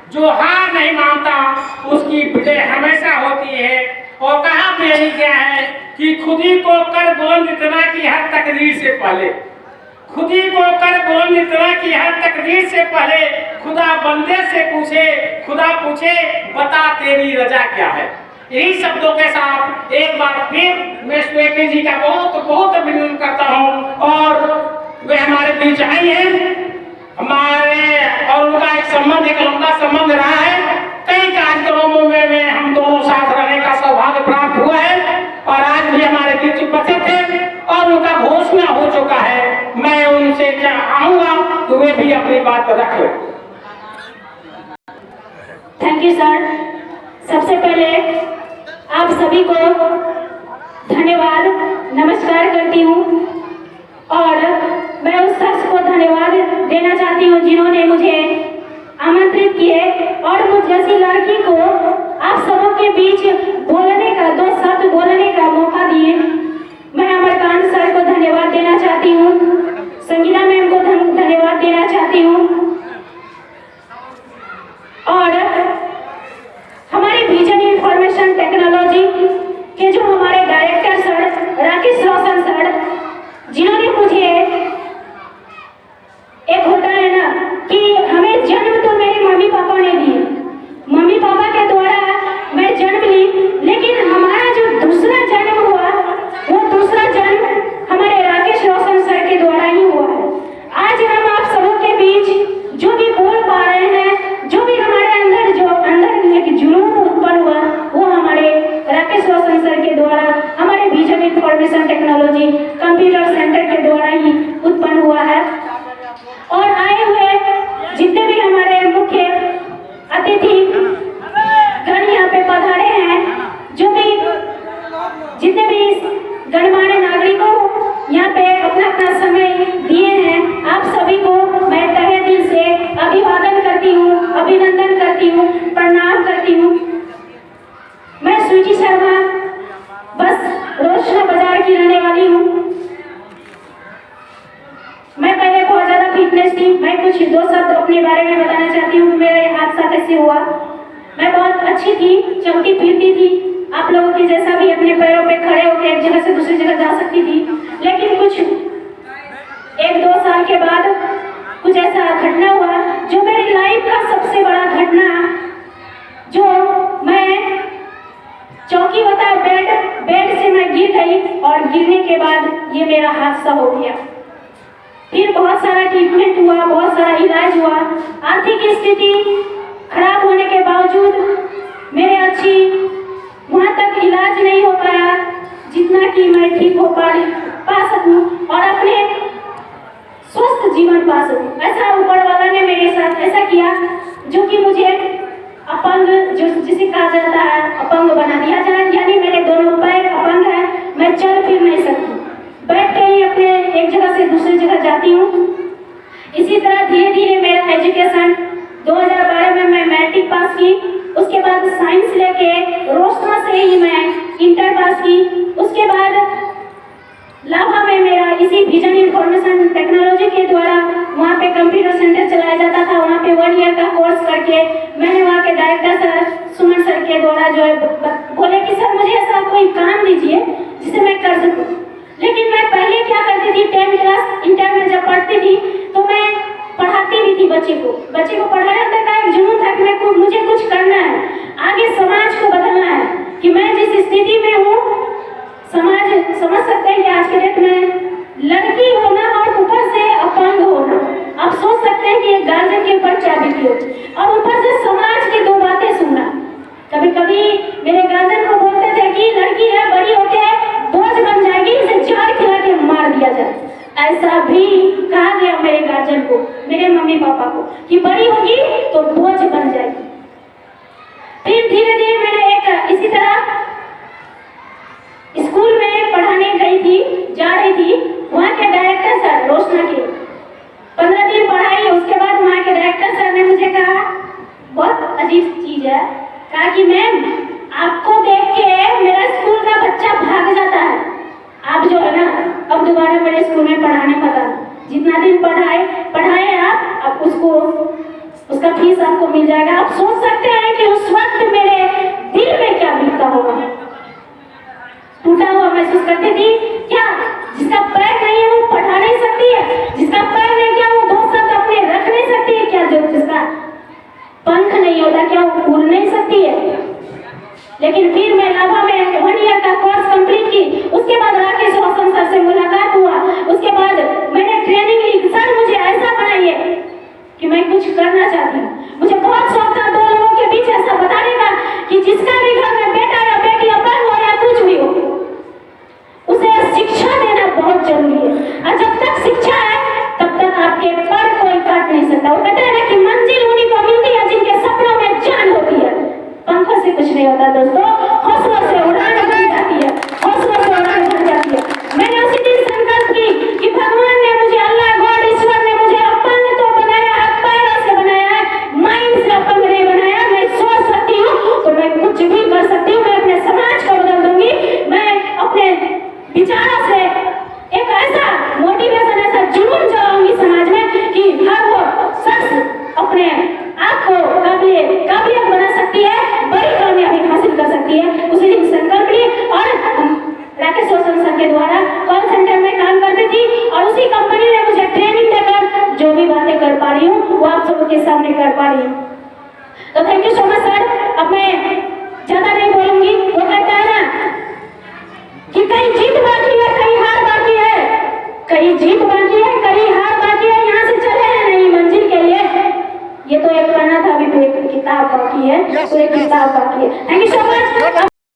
जो हार नहीं मानता उसकी विजय हमेशा होती है। और कहा भी यही क्या है कि खुदी को कर बुलंद इतना कि हर तकदीर से पहले, खुदी को कर बुलंद इतना कि हर तकदीर से पहले खुदा बंदे से पूछे, खुदा पूछे बता तेरी रजा क्या है। यही शब्दों के साथ एक बार फिर मैं स्वेके जी का बहुत बहुत अभिनंदन करता हूँ। और वे हमारे बीच आई हैं, हमारे और उनका एक संबंध, एक लंबा संबंध रहा है। कई कार्यक्रमों में हम दोनों साथ रहने का सौभाग्य प्राप्त हुआ है और आज भी हमारे बीच उपस्थित थे और उनका घोषणा हो चुका है। मैं उनसे चाहूंगा कि वे भी अपनी बात रख लें। Thank you sir. सबसे पहले आप सभी को धन्यवाद नमस्कार करती हूँ और मैं उस शख्स को धन्यवाद देना चाहती हूँ जिन्होंने मुझे आमंत्रित किए और मुझ जैसी लड़की को आप सबों के बीच बोलने का, दो शब्द बोलने का मौका दिए। मैं अमरकांत सर को धन्यवाद देना चाहती हूँ, संगीता मैम को धन्यवाद देना चाहती हूँ और हमारी विजन इंफॉर्मेशन टेक्नोलॉजी के जो हमारे director sir Rakesh Roshan sir, जिन्होंने मुझे, एक होता है ना कि हमें जन्म तो मेरे मम्मी पापा ने दिए, मम्मी पापा के द्वारा मैं जन्म ली, लेकिन हमारा जो दूसरा जन्म हुआ वो दूसरा जन्म हमारे राकेश रोशन सर के द्वारा ही हुआ है। आज हम आप सबों के बीच जो भी बोल पा रहे हैं, जो भी हमारे अंदर एक जुनून उत्पन्न हुआ वो हमारे राकेश रोशन सर के द्वारा, हमारे vision information technology computer centre के द्वारा ही उत्पन्न हुआ है। और आए हुए जितने भी हमारे मुख्य अतिथि गण यहाँ पे पधारे हैं, जो भी जितने भी गणमान्य नागरिकों यहाँ पे अपना अपना समय दिए हैं, आप सभी को मैं तहे दिल से अभिवादन करती हूँ, अभिनंदन करती हूँ, प्रणाम करती हूँ। मैं सुची शर्मा बस रोशना बाजार की रहने वाली हूँ। मैं पहले बहुत ज्यादा फिटनेस थी। मैं कुछ दो शब्द अपने बारे में बताना चाहती हूँ कि मेरा ये हादसा कैसे हुआ। मैं बहुत अच्छी थी, चलती फिरती थी, आप लोगों के जैसा भी अपने पैरों पे खड़े होकर एक जगह से दूसरी जगह जा सकती थी। लेकिन कुछ 1-2 साल के बाद कुछ ऐसा घटना हुआ जो मेरी लाइफ का सबसे बड़ा घटना, जो मैं चौकी होता बेड से मैं गिर गई और गिरने के बाद ये मेरा हादसा हो गया। फिर बहुत सारा ट्रीटमेंट हुआ, बहुत सारा इलाज हुआ। आर्थिक स्थिति खराब होने के बावजूद मेरे अच्छी वहाँ तक इलाज नहीं हो पाया जितना कि मैं ठीक हो पा सकूं और अपने स्वस्थ जीवन पा सकूं। ऐसा ऊपर वाला ने मेरे साथ ऐसा किया जो कि मुझे अपंग, जो जिसे कहा जाता है अपंग बना दिया जाए, यानी मेरे दोनों पैर अपंग हैं, मैं चल फिर नहीं सकती, बैठ के ही अपने एक जगह से दूसरी जगह जाती हूँ। इसी तरह धीरे धीरे मेरा एजुकेशन 2012 में मैं मैट्रिक पास की, उसके बाद साइंस लेके रोशना से ही मैं इंटर पास की। उसके बाद लाभा में मेरा इसी विजन इंफॉर्मेशन टेक्नोलॉजी के द्वारा वहाँ पे कंप्यूटर सेंटर चलाया जाता था। वहाँ पे 1 ईयर का कोर्स करके मैंने वहाँ के डायरेक्टर सर सुमन सर के द्वारा जो है बोले कि सर मुझे ऐसा कोई काम दीजिए जिसे मैं कर सकूँ। लेकिन मैं पहले क्या करती थी, 10th क्लास इंटर में जब पढ़ती थी तो मैं पढ़ाती भी थी बच्चे को पढ़ाने अंदर का एक जुनून था कि मुझे कुछ करना है, आगे समाज को बदलना है। कि मैं जिस स्थिति में हूँ, समाज समझ सकते हैं कि आज के डेट में लड़की होना और ऊपर से अपंग होना, आप सोच सकते हैं कि एक गार्जियन के ऊपर क्या बीती होती, और ऊपर से समाज की 2 बातें सुनना। कभी कभी मेरे गार्जियन को बोलते थे कि लड़की है, बड़ी होके बोझ बन जाएगी, इसे जहर खिला के मार दिया जाए। ऐसा भी कहा गया मेरे गार्जियन को, मेरे मम्मी पापा को, कि बड़ी होगी तो बोझ बन जाएगी। फिर धीरे धीरे मैंने एक इसी तरह स्कूल में पढ़ाने गई थी, जा रही थी। वहाँ के डायरेक्टर सर रोशना के 15 दिन पढ़ाई, उसके बाद वहाँ के डायरेक्टर सर ने मुझे कहा, बहुत अजीब चीज है, कहा कि मैम आपको देख के मेरा स्कूल का बच्चा भाग जाता है, आप जो है ना अब दोबारा मेरे स्कूल में पढ़ाने मत आना। जितना दिन पढ़ाए आप उसको उसका फीस आपको मिल जाएगा। आप सोच सकते हैं कि उस वक्त मेरे दिल में क्या बीतता होगा। टूटा हुआ महसूस करती थी। क्या जिसका पैर नहीं है वो पढ़ा नहीं सकती है? जिसका पैर नहीं, क्या वो दो शब्द अपने रख नहीं सकती है? क्या जो जिसका पंख नहीं होता, क्या वो उड़ नहीं सकती है? लेकिन फिर मैं लाभा में 1 ईयर का कोर्स कंप्लीट की। उसके बाद राकेश रोशन सर से मुलाकात हुआ। उसके बाद मैंने ट्रेनिंग ली। सर मुझे ऐसा बनाइए कि मैं कुछ करना चाहती हूँ। मुझे बहुत शौक था 2 लोगों के बीच ऐसा बताने का कि जिसका भी घर में बेटा या बेटी अपंग हो या कुछ भी हो, उसे शिक्षा देना बहुत जरूरी है। और जब तक शिक्षा है तब तक आपके पर कोई काट नहीं सकता। वो कहते हैं ना कि मंजिल उन्हीं को मिलती है जिनके सपनों में जान होती है। पंखों से कुछ नहीं होता दोस्तों, हौसलों से उड़ान भर जाती है, हौसलों से उड़ान भर जाती है। मैंने उसी दिन संकल्प की कि भगवान ने मुझे, अल्लाह गॉड ईश्वर ने मुझे अपंग तो बनाया है, पैरों से बनाया है, माइंड से अपंग नहीं बनाया। मैं सोच सकती हूँ तो मैं कुछ भी कर सकती हूँ। मैं अपने समाज को बदल दूंगी। मैं अपने विचारों से एक ऐसा मोटिवेशन, ऐसा जुनून जगाऊंगी समाज में कि हर वो शख्स अपने आप को काबिलियत बना सकती है, बड़ी कामयाबी हासिल कर सकती है। उसी दिन संकल्प ली और राकेश रोशन सर के द्वारा कॉल सेंटर में काम करती थी और उसी कंपनी ने मुझे ट्रेनिंग देकर जो भी बातें कर पा रही हूँ वो आप सबके सामने कर पा रही हूँ। तो thank you so much sir. अब मैं ज्यादा नहीं बोलूंगी। वो कहता है ना कि कहीं जीत बाकी है, कहीं हार बाकी है, कहीं जीत बाकी है, कहीं हार बाकी है। यहाँ से चले हैं नई मंजिल के लिए। ये तो एक पन्ना था, अभी तो एक किताब बाकी है, तो एक किताब बाकी है। Thank you so much.